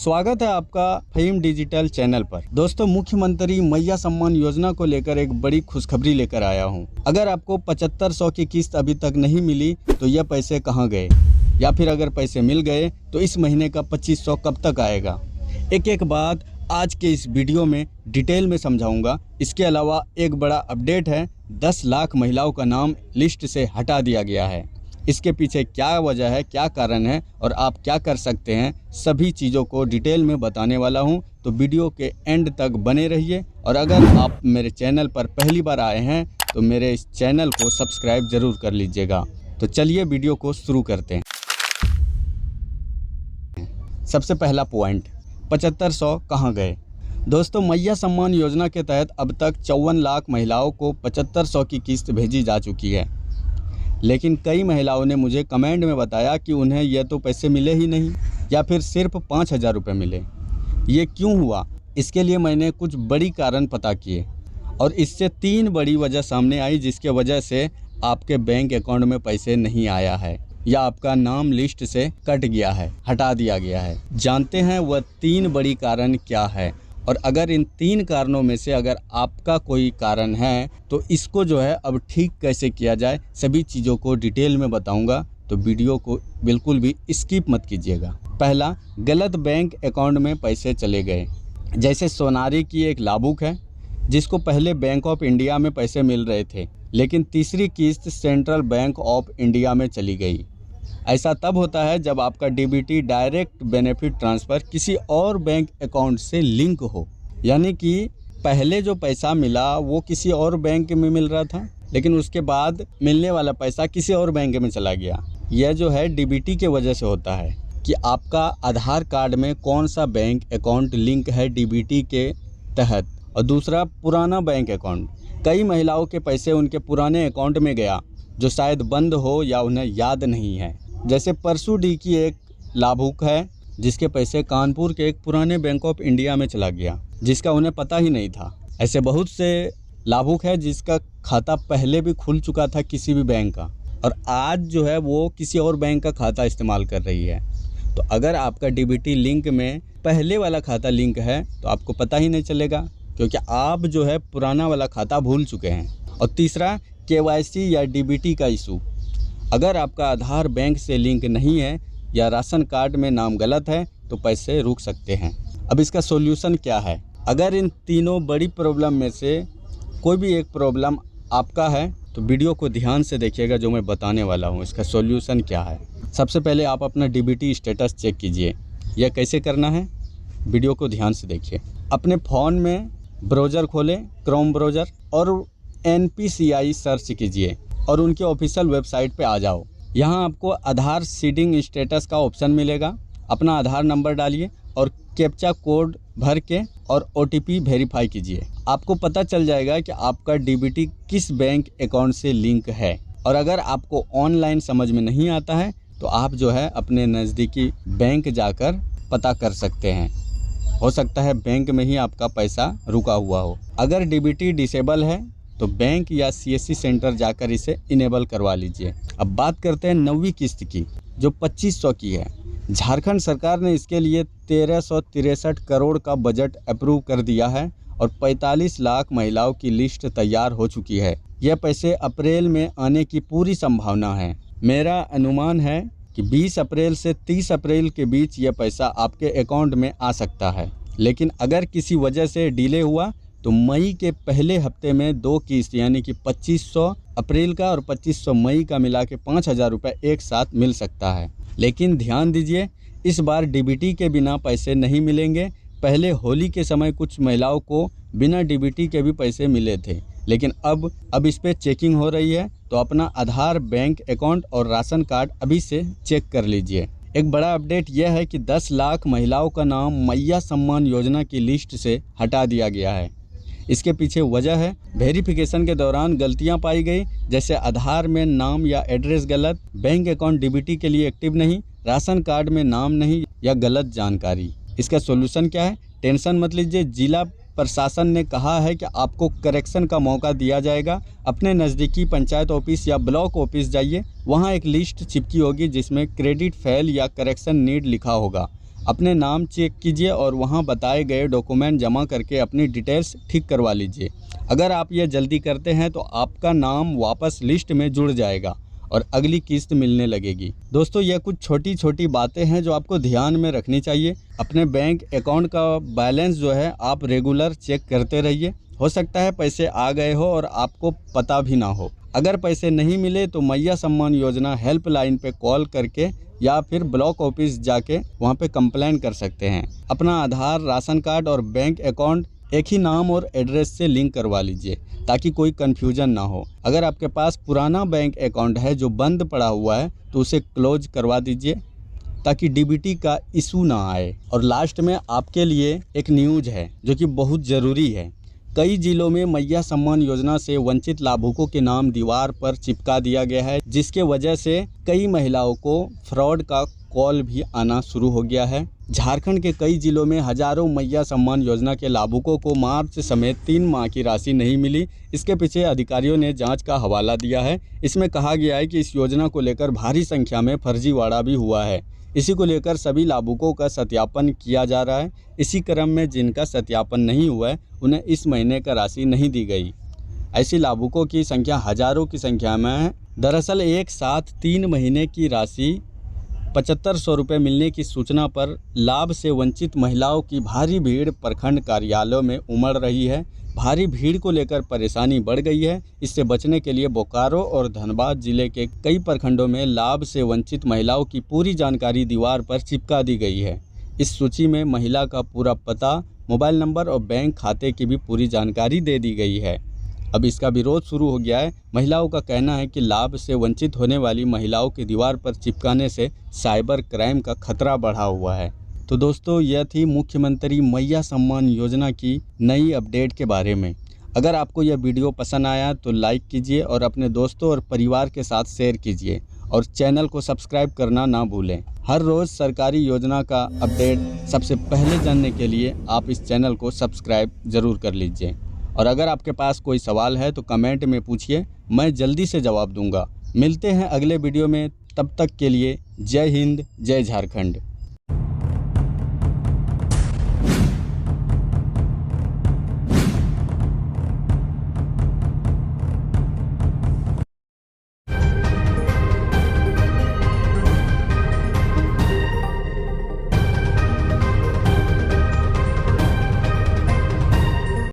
स्वागत है आपका फहीम डिजिटल चैनल पर। दोस्तों, मुख्यमंत्री मैया सम्मान योजना को लेकर एक बड़ी खुशखबरी लेकर आया हूं। अगर आपको 7500 की किस्त अभी तक नहीं मिली तो यह पैसे कहां गए, या फिर अगर पैसे मिल गए तो इस महीने का 2500 कब तक आएगा, एक एक बात आज के इस वीडियो में डिटेल में समझाऊंगा। इसके अलावा एक बड़ा अपडेट है, 10 लाख महिलाओं का नाम लिस्ट से हटा दिया गया है। इसके पीछे क्या वजह है, क्या कारण है और आप क्या कर सकते हैं, सभी चीज़ों को डिटेल में बताने वाला हूं। तो वीडियो के एंड तक बने रहिए। और अगर आप मेरे चैनल पर पहली बार आए हैं तो मेरे इस चैनल को सब्सक्राइब ज़रूर कर लीजिएगा। तो चलिए वीडियो को शुरू करते हैं। सबसे पहला पॉइंट, 7500 कहाँ गए। दोस्तों, मैया सम्मान योजना के तहत अब तक 54 लाख महिलाओं को 7500 की किस्त भेजी जा चुकी है। लेकिन कई महिलाओं ने मुझे कमेंट में बताया कि उन्हें यह तो पैसे मिले ही नहीं, या फिर सिर्फ 5000 रुपये मिले। ये क्यों हुआ, इसके लिए मैंने कुछ बड़ी कारण पता किए और इससे 3 बड़ी वजह सामने आई, जिसके वजह से आपके बैंक अकाउंट में पैसे नहीं आया है या आपका नाम लिस्ट से कट गया है, हटा दिया गया है। जानते हैं वह 3 बड़ी कारण क्या है, और अगर इन 3 कारणों में से अगर आपका कोई कारण है तो इसको जो है अब ठीक कैसे किया जाए, सभी चीज़ों को डिटेल में बताऊंगा। तो वीडियो को बिल्कुल भी स्किप मत कीजिएगा। पहला, गलत बैंक अकाउंट में पैसे चले गए। जैसे सोनारी की एक लाभुक है जिसको पहले बैंक ऑफ इंडिया में पैसे मिल रहे थे, लेकिन तीसरी किस्त सेंट्रल बैंक ऑफ इंडिया में चली गई। ऐसा तब होता है जब आपका डीबीटी डायरेक्ट बेनिफिट ट्रांसफ़र किसी और बैंक अकाउंट से लिंक हो, यानी कि पहले जो पैसा मिला वो किसी और बैंक में मिल रहा था, लेकिन उसके बाद मिलने वाला पैसा किसी और बैंक में चला गया। यह जो है डीबीटी के वजह से होता है कि आपका आधार कार्ड में कौन सा बैंक अकाउंट लिंक है डीबीटी के तहत, और दूसरा पुराना बैंक अकाउंट। कई महिलाओं के पैसे उनके पुराने अकाउंट में गया जो शायद बंद हो या उन्हें याद नहीं है। जैसे परसू डी की एक लाभुक है जिसके पैसे कानपुर के एक पुराने बैंक ऑफ इंडिया में चला गया, जिसका उन्हें पता ही नहीं था। ऐसे बहुत से लाभुक है जिसका खाता पहले भी खुल चुका था किसी भी बैंक का, और आज जो है वो किसी और बैंक का खाता इस्तेमाल कर रही है। तो अगर आपका डीबीटी लिंक में पहले वाला खाता लिंक है तो आपको पता ही नहीं चलेगा, क्योंकि आप जो है पुराना वाला खाता भूल चुके हैं। और तीसरा, केवाईसी या डीबीटी का इशू। अगर आपका आधार बैंक से लिंक नहीं है या राशन कार्ड में नाम गलत है तो पैसे रुक सकते हैं। अब इसका सॉल्यूशन क्या है। अगर इन तीनों बड़ी प्रॉब्लम में से कोई भी एक प्रॉब्लम आपका है तो वीडियो को ध्यान से देखिएगा, जो मैं बताने वाला हूँ इसका सॉल्यूशन क्या है। सबसे पहले आप अपना डीबीटी स्टेटस चेक कीजिए। यह कैसे करना है, वीडियो को ध्यान से देखिए। अपने फ़ोन में ब्राउज़र खोलें, क्रोम ब्राउज़र, और NPCI सर्च कीजिए और उनके ऑफिशियल वेबसाइट पे आ जाओ। यहाँ आपको आधार सीडिंग स्टेटस का ऑप्शन मिलेगा। अपना आधार नंबर डालिए और कैप्चा कोड भर के और OTP वेरीफाई कीजिए। आपको पता चल जाएगा कि आपका डीबीटी किस बैंक अकाउंट से लिंक है। और अगर आपको ऑनलाइन समझ में नहीं आता है तो आप जो है अपने नज़दीकी बैंक जाकर पता कर सकते हैं। हो सकता है बैंक में ही आपका पैसा रुका हुआ हो। अगर डीबीटी डिसेबल है तो बैंक या CSC सेंटर जाकर इसे इनेबल करवा लीजिए। अब बात करते हैं 9वीं किस्त की, जो 2500 की है। झारखंड सरकार ने इसके लिए 1363 करोड़ का बजट अप्रूव कर दिया है और 45 लाख महिलाओं की लिस्ट तैयार हो चुकी है। यह पैसे अप्रैल में आने की पूरी संभावना है। मेरा अनुमान है कि 20 अप्रैल से 30 अप्रैल के बीच यह पैसा आपके अकाउंट में आ सकता है। लेकिन अगर किसी वजह से डिले हुआ तो मई के पहले हफ्ते में 2 किस्त, यानी कि 2500 अप्रैल का और 2500 मई का मिला के 5000 रुपये एक साथ मिल सकता है। लेकिन ध्यान दीजिए, इस बार डीबीटी के बिना पैसे नहीं मिलेंगे। पहले होली के समय कुछ महिलाओं को बिना डीबीटी के भी पैसे मिले थे, लेकिन अब इस पर चेकिंग हो रही है। तो अपना आधार, बैंक अकाउंट और राशन कार्ड अभी से चेक कर लीजिए। एक बड़ा अपडेट यह है कि 10 लाख महिलाओं का नाम मैया सम्मान योजना की लिस्ट से हटा दिया गया है। इसके पीछे वजह है, वेरिफिकेशन के दौरान गलतियां पाई गई, जैसे आधार में नाम या एड्रेस गलत, बैंक अकाउंट डीबीटी के लिए एक्टिव नहीं, राशन कार्ड में नाम नहीं या गलत जानकारी। इसका सॉल्यूशन क्या है, टेंशन मत लीजिए। जिला प्रशासन ने कहा है कि आपको करेक्शन का मौका दिया जाएगा। अपने नज़दीकी पंचायत ऑफिस या ब्लॉक ऑफिस जाइए, वहां एक लिस्ट चिपकी होगी जिसमें क्रेडिट फेल या करेक्शन नीड लिखा होगा। अपने नाम चेक कीजिए और वहां बताए गए डॉक्यूमेंट जमा करके अपनी डिटेल्स ठीक करवा लीजिए। अगर आप ये जल्दी करते हैं तो आपका नाम वापस लिस्ट में जुड़ जाएगा और अगली किस्त मिलने लगेगी। दोस्तों, ये कुछ छोटी छोटी बातें हैं जो आपको ध्यान में रखनी चाहिए। अपने बैंक अकाउंट का बैलेंस जो है आप रेगुलर चेक करते रहिए। हो सकता है पैसे आ गए हो और आपको पता भी ना हो। अगर पैसे नहीं मिले तो मैया सम्मान योजना हेल्पलाइन पे कॉल करके या फिर ब्लॉक ऑफिस जाके वहाँ पे कंप्लेन कर सकते हैं। अपना आधार, राशन कार्ड और बैंक अकाउंट एक ही नाम और एड्रेस से लिंक करवा लीजिए ताकि कोई कन्फ्यूजन ना हो। अगर आपके पास पुराना बैंक अकाउंट है जो बंद पड़ा हुआ है तो उसे क्लोज करवा दीजिए ताकि डीबीटी का इशू ना आए। और लास्ट में आपके लिए एक न्यूज़ है जो कि बहुत ज़रूरी है। कई जिलों में मैया सम्मान योजना से वंचित लाभुकों के नाम दीवार पर चिपका दिया गया है, जिसके वजह से कई महिलाओं को फ्रॉड का कॉल भी आना शुरू हो गया है। झारखंड के कई जिलों में हजारों मैया सम्मान योजना के लाभुकों को मार्च समेत 3 माह की राशि नहीं मिली। इसके पीछे अधिकारियों ने जांच का हवाला दिया है। इसमें कहा गया है कि इस योजना को लेकर भारी संख्या में फर्जीवाड़ा भी हुआ है। इसी को लेकर सभी लाभुकों का सत्यापन किया जा रहा है। इसी क्रम में जिनका सत्यापन नहीं हुआ है उन्हें इस महीने का राशि नहीं दी गई। ऐसे लाभुकों की संख्या हजारों की संख्या में है। दरअसल एक साथ 3 महीने की राशि 7500 रुपये मिलने की सूचना पर लाभ से वंचित महिलाओं की भारी भीड़ प्रखंड कार्यालयों में उमड़ रही है। भारी भीड़ को लेकर परेशानी बढ़ गई है। इससे बचने के लिए बोकारो और धनबाद जिले के कई प्रखंडों में लाभ से वंचित महिलाओं की पूरी जानकारी दीवार पर चिपका दी गई है। इस सूची में महिला का पूरा पता, मोबाइल नंबर और बैंक खाते की भी पूरी जानकारी दे दी गई है। अब इसका विरोध शुरू हो गया है। महिलाओं का कहना है कि लाभ से वंचित होने वाली महिलाओं की दीवार पर चिपकाने से साइबर क्राइम का खतरा बढ़ा हुआ है। तो दोस्तों, यह थी मुख्यमंत्री मैया सम्मान योजना की नई अपडेट के बारे में। अगर आपको यह वीडियो पसंद आया तो लाइक कीजिए और अपने दोस्तों और परिवार के साथ शेयर कीजिए और चैनल को सब्सक्राइब करना ना भूलें। हर रोज़ सरकारी योजना का अपडेट सबसे पहले जानने के लिए आप इस चैनल को सब्सक्राइब ज़रूर कर लीजिए। और अगर आपके पास कोई सवाल है तो कमेंट में पूछिए, मैं जल्दी से जवाब दूंगा। मिलते हैं अगले वीडियो में, तब तक के लिए जय हिंद, जय झारखंड।